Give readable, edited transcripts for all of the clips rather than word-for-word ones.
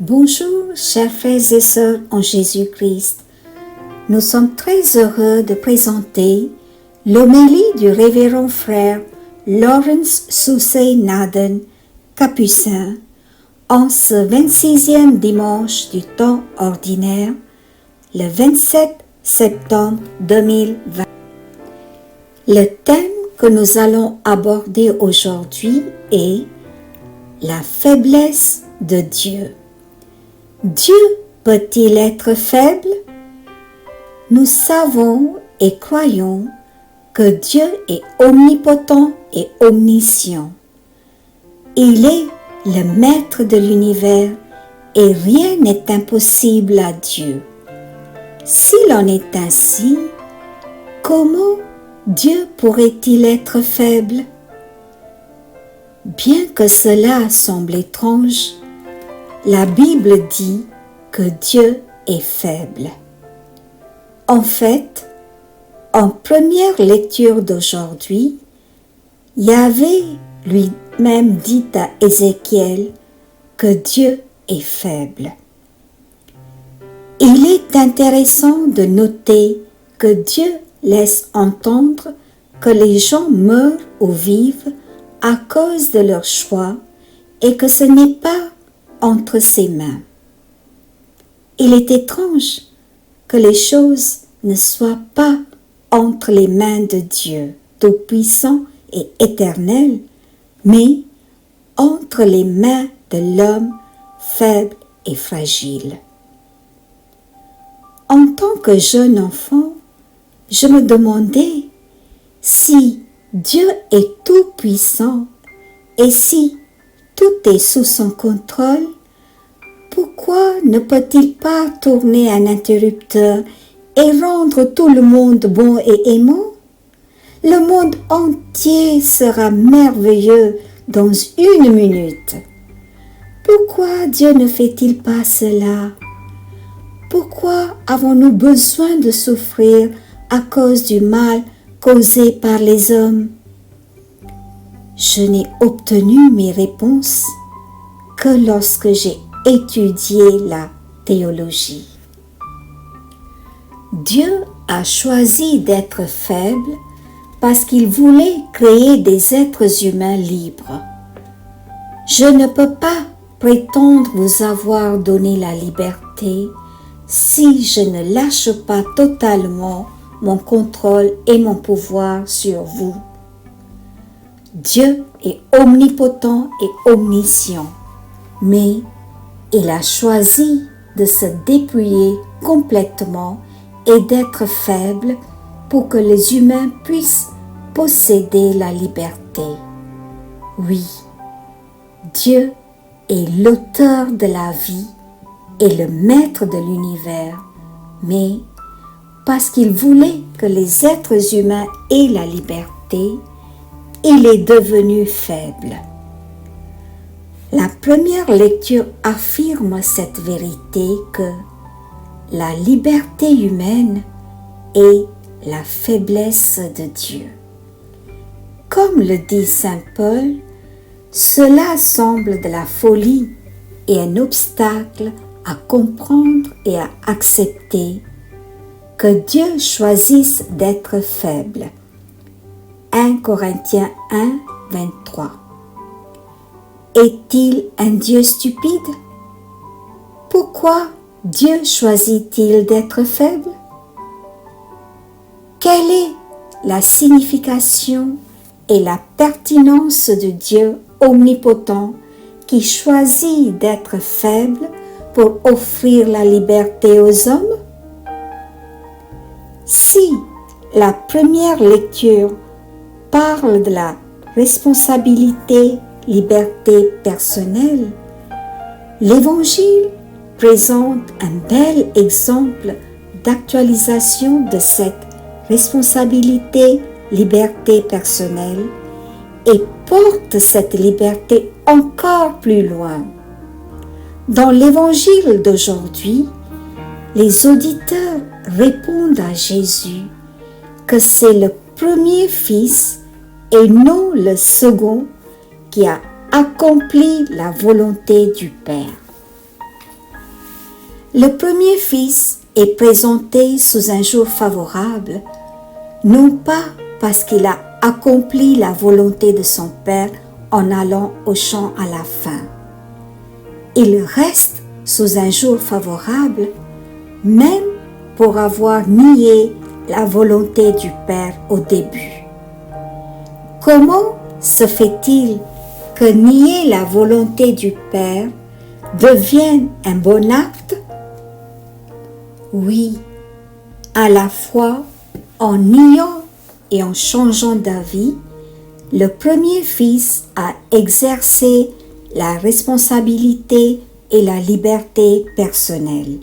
Bonjour, chers frères et sœurs en Jésus-Christ. Nous sommes très heureux de présenter l'homélie du révérend frère Lawrence Soucey Naden, capucin, en ce 26e dimanche du temps ordinaire, le 27 septembre 2020. Le thème que nous allons aborder aujourd'hui est la faiblesse de Dieu. Dieu peut-il être faible? Nous savons et croyons que Dieu est omnipotent et omniscient. Il est le maître de l'univers et rien n'est impossible à Dieu. S'il en est ainsi, comment Dieu pourrait-il être faible? Bien que cela semble étrange, la Bible dit que Dieu est faible. En fait, en première lecture d'aujourd'hui, Yahvé lui-même dit à Ézéchiel que Dieu est faible. Il est intéressant de noter que Dieu laisse entendre que les gens meurent ou vivent à cause de leur choix et que ce n'est pas entre ses mains. Il est étrange que les choses ne soient pas entre les mains de Dieu, tout-puissant et éternel, mais entre les mains de l'homme faible et fragile. En tant que jeune enfant, je me demandais si Dieu est tout-puissant et si tout est sous son contrôle, pourquoi ne peut-il pas tourner un interrupteur et rendre tout le monde bon et aimant? Le monde entier sera merveilleux dans une minute. Pourquoi Dieu ne fait-il pas cela? Pourquoi avons-nous besoin de souffrir à cause du mal causé par les hommes? Je n'ai obtenu mes réponses que lorsque j'ai étudié la théologie. Dieu a choisi d'être faible parce qu'il voulait créer des êtres humains libres. Je ne peux pas prétendre vous avoir donné la liberté si je ne lâche pas totalement mon contrôle et mon pouvoir sur vous. Dieu est omnipotent et omniscient, mais il a choisi de se dépouiller complètement et d'être faible pour que les humains puissent posséder la liberté. Oui, Dieu est l'auteur de la vie et le maître de l'univers, mais parce qu'il voulait que les êtres humains aient la liberté, il est devenu faible. La première lecture affirme cette vérité que la liberté humaine est la faiblesse de Dieu. Comme le dit saint Paul, cela semble de la folie et un obstacle à comprendre et à accepter que Dieu choisisse d'être faible. 1 Corinthiens 1, 23. Est-il un Dieu stupide? Pourquoi Dieu choisit-il d'être faible? Quelle est la signification et la pertinence de Dieu omnipotent qui choisit d'être faible pour offrir la liberté aux hommes? Si la première lecture parle de la responsabilité, liberté personnelle, l'Évangile présente un bel exemple d'actualisation de cette responsabilité, liberté personnelle et porte cette liberté encore plus loin. Dans l'Évangile d'aujourd'hui, les auditeurs répondent à Jésus que c'est le premier fils et non le second qui a accompli la volonté du Père. Le premier fils est présenté sous un jour favorable, non pas parce qu'il a accompli la volonté de son père en allant au champ à la fin. Il reste sous un jour favorable, même pour avoir nié la volonté du père au début. Comment se fait-il que nier la volonté du père devienne un bon acte? Oui, à la fois en niant et en changeant d'avis, le premier fils a exercé la responsabilité et la liberté personnelle.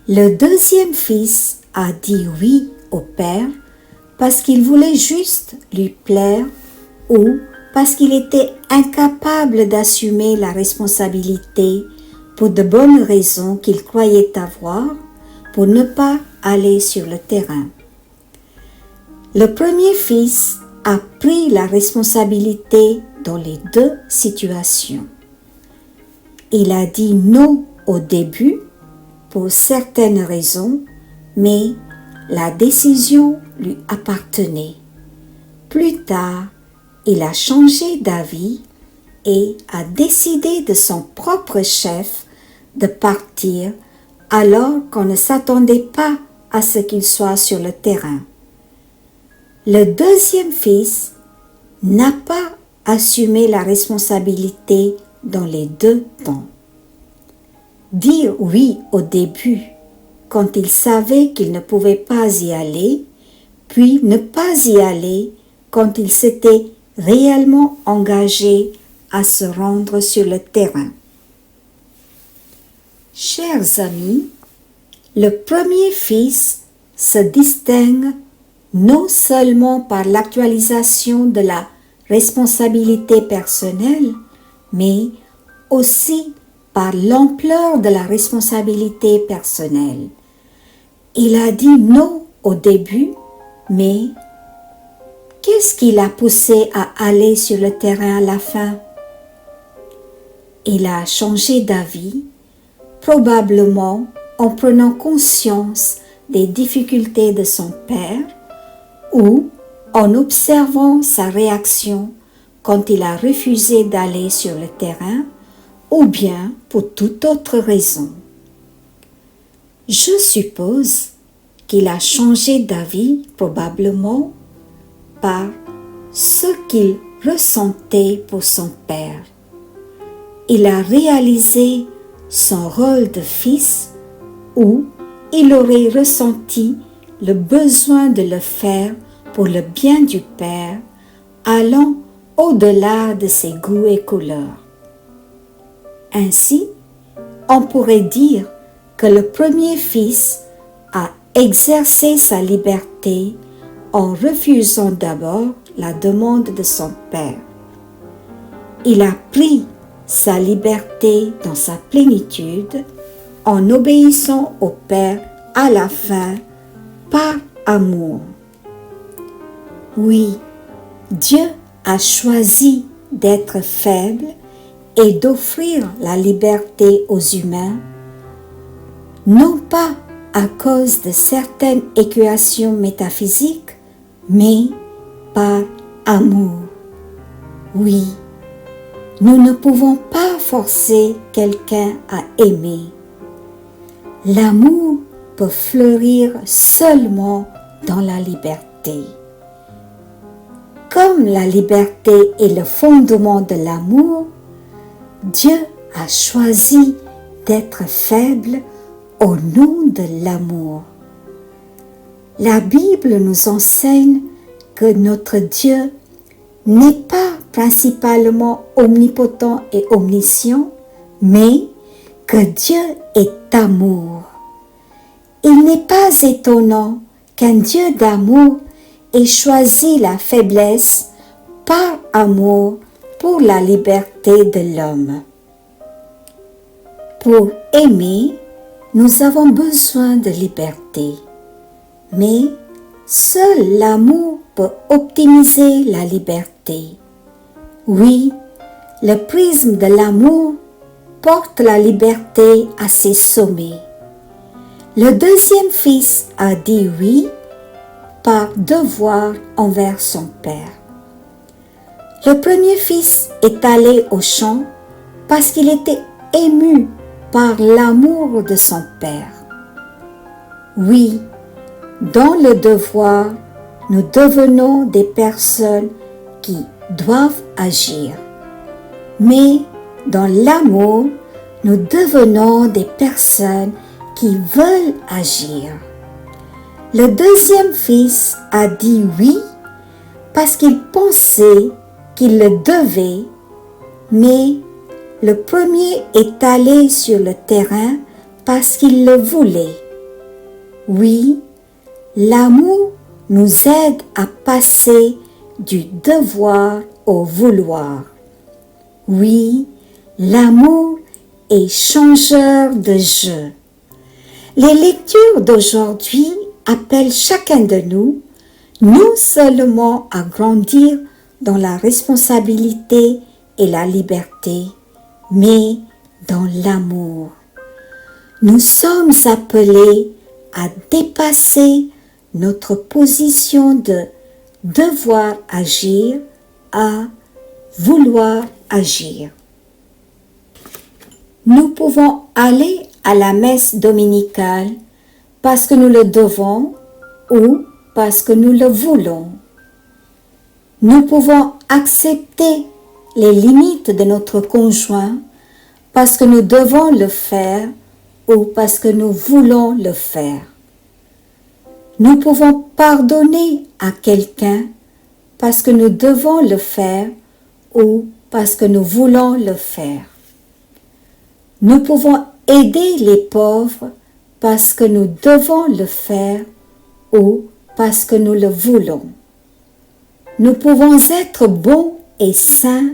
Le deuxième fils a dit oui au père parce qu'il voulait juste lui plaire ou parce qu'il était incapable d'assumer la responsabilité pour de bonnes raisons qu'il croyait avoir pour ne pas aller sur le terrain. Le premier fils a pris la responsabilité dans les deux situations. Il a dit non au début pour certaines raisons, mais la décision lui appartenait. Plus tard, il a changé d'avis et a décidé de son propre chef de partir alors qu'on ne s'attendait pas à ce qu'il soit sur le terrain. Le deuxième fils n'a pas assumé la responsabilité dans les deux temps. Dire oui au début, quand il savait qu'il ne pouvait pas y aller, puis ne pas y aller quand il s'était réellement engagé à se rendre sur le terrain. Chers amis, le premier fils se distingue non seulement par l'actualisation de la responsabilité personnelle, mais aussi par l'ampleur de la responsabilité personnelle. Il a dit non au début, mais qu'est-ce qui l'a poussé à aller sur le terrain à la fin? Il a changé d'avis, probablement en prenant conscience des difficultés de son père ou en observant sa réaction quand il a refusé d'aller sur le terrain, ou bien pour toute autre raison. Je suppose qu'il a changé d'avis probablement par ce qu'il ressentait pour son père. Il a réalisé son rôle de fils ou il aurait ressenti le besoin de le faire pour le bien du père, allant au-delà de ses goûts et couleurs. Ainsi, on pourrait dire que le premier fils a exercé sa liberté en refusant d'abord la demande de son père. Il a pris sa liberté dans sa plénitude en obéissant au Père à la fin par amour. Oui, Dieu a choisi d'être faible et d'offrir la liberté aux humains, non pas à cause de certaines équations métaphysiques, mais par amour. Oui, nous ne pouvons pas forcer quelqu'un à aimer. L'amour peut fleurir seulement dans la liberté. Comme la liberté est le fondement de l'amour, Dieu a choisi d'être faible au nom de l'amour. La Bible nous enseigne que notre Dieu n'est pas principalement omnipotent et omniscient, mais que Dieu est amour. Il n'est pas étonnant qu'un Dieu d'amour ait choisi la faiblesse par amour pour la liberté de l'homme. Pour aimer, nous avons besoin de liberté, mais seul l'amour peut optimiser la liberté. Oui, le prisme de l'amour porte la liberté à ses sommets. Le deuxième fils a dit oui par devoir envers son père. Le premier fils est allé au champ parce qu'il était ému par l'amour de son père. Oui, dans le devoir, nous devenons des personnes qui doivent agir. Mais dans l'amour, nous devenons des personnes qui veulent agir. Le deuxième fils a dit oui parce qu'il pensait qu'il le devait, mais le premier est allé sur le terrain parce qu'il le voulait. Oui, l'amour nous aide à passer du devoir au vouloir. Oui, l'amour est changeur de jeu. Les lectures d'aujourd'hui appellent chacun de nous, non seulement à grandir dans la responsabilité et la liberté, mais dans l'amour. Nous sommes appelés à dépasser notre position de devoir agir à vouloir agir. Nous pouvons aller à la messe dominicale parce que nous le devons ou parce que nous le voulons. Nous pouvons accepter les limites de notre conjoint parce que nous devons le faire ou parce que nous voulons le faire. Nous pouvons pardonner à quelqu'un parce que nous devons le faire ou parce que nous voulons le faire. Nous pouvons aider les pauvres parce que nous devons le faire ou parce que nous le voulons. Nous pouvons être bons et saints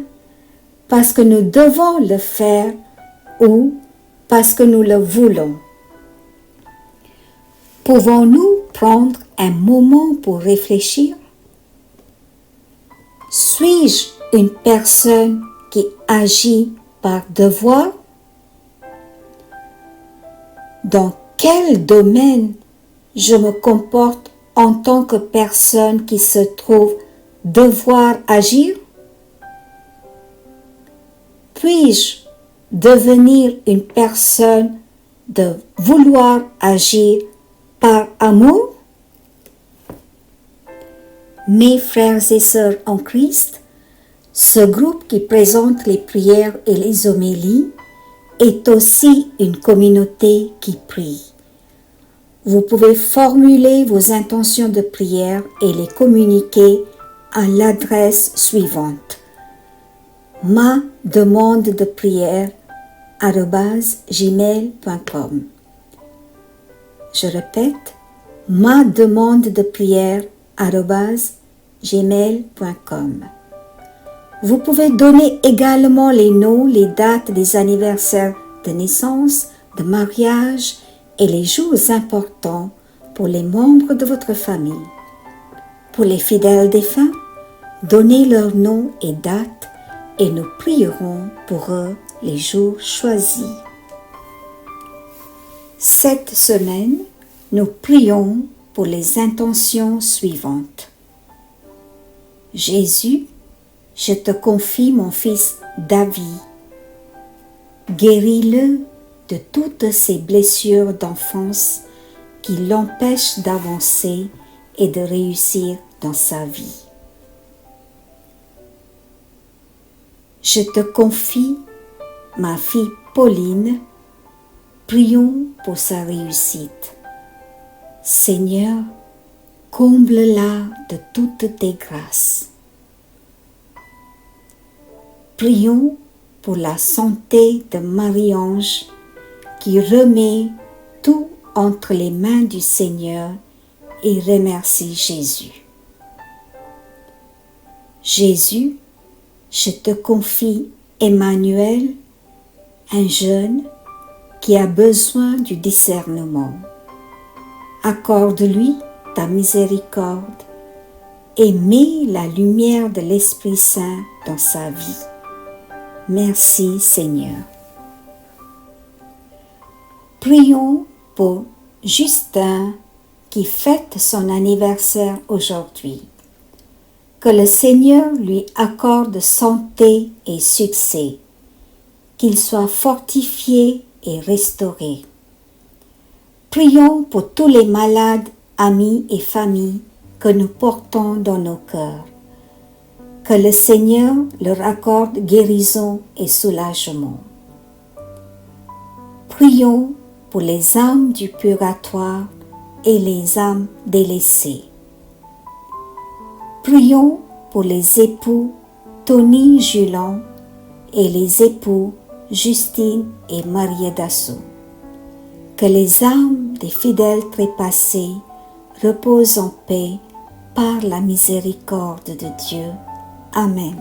parce que nous devons le faire ou parce que nous le voulons. Pouvons-nous prendre un moment pour réfléchir? Suis-je une personne qui agit par devoir? Dans quel domaine je me comporte en tant que personne qui se trouve devoir agir? Puis-je devenir une personne de vouloir agir par amour? Mes frères et sœurs en Christ, ce groupe qui présente les prières et les homélies est aussi une communauté qui prie. Vous pouvez formuler vos intentions de prière et les communiquer à l'adresse suivante: ma demande de prière @gmail.com. Je répète, ma demande de prière @gmail.com. Vous pouvez donner également les noms, les dates des anniversaires de naissance, de mariage et les jours importants pour les membres de votre famille. Pour les fidèles défunts, donnez leurs noms et dates et nous prierons pour eux les jours choisis. Cette semaine, nous prions pour les intentions suivantes. Jésus, je te confie mon fils David. Guéris-le de toutes ces blessures d'enfance qui l'empêchent d'avancer et de réussir dans sa vie. Je te confie ma fille Pauline. Prions pour sa réussite. Seigneur, comble-la de toutes tes grâces. Prions pour la santé de Marie-Ange qui remet tout entre les mains du Seigneur et remercie Jésus. Jésus, je te confie Emmanuel, un jeune qui a besoin du discernement. Accorde-lui ta miséricorde et mets la lumière de l'Esprit Saint dans sa vie. Merci Seigneur. Prions pour Justin qui fête son anniversaire aujourd'hui. Que le Seigneur lui accorde santé et succès, qu'il soit fortifié et restauré. Prions pour tous les malades, amis et familles que nous portons dans nos cœurs. Que le Seigneur leur accorde guérison et soulagement. Prions pour les âmes du purgatoire et les âmes délaissées. Prions pour les époux Tony Julan et les époux Justine et Marie Dasso. Que les âmes des fidèles trépassés reposent en paix par la miséricorde de Dieu. Amen.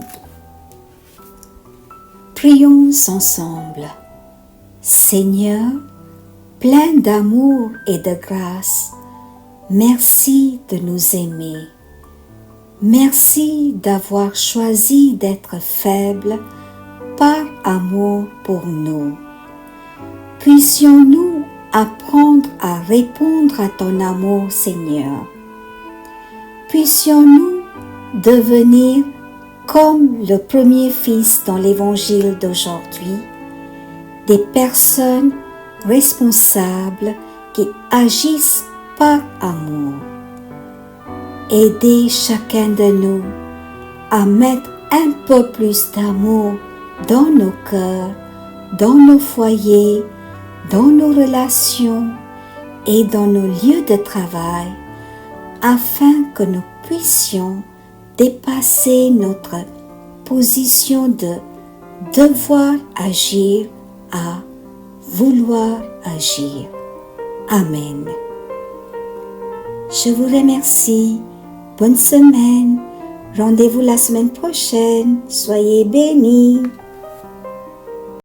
Prions ensemble. Seigneur, plein d'amour et de grâce, merci de nous aimer. Merci d'avoir choisi d'être faible par amour pour nous. Puissions-nous apprendre à répondre à ton amour, Seigneur. Puissions-nous devenir comme le premier fils dans l'évangile d'aujourd'hui, des personnes responsables qui agissent par amour. Aidez chacun de nous à mettre un peu plus d'amour dans nos cœurs, dans nos foyers, dans nos relations et dans nos lieux de travail, afin que nous puissions dépasser notre position de devoir agir à vouloir agir. Amen. Je vous remercie. Bonne semaine. Rendez-vous la semaine prochaine. Soyez bénis.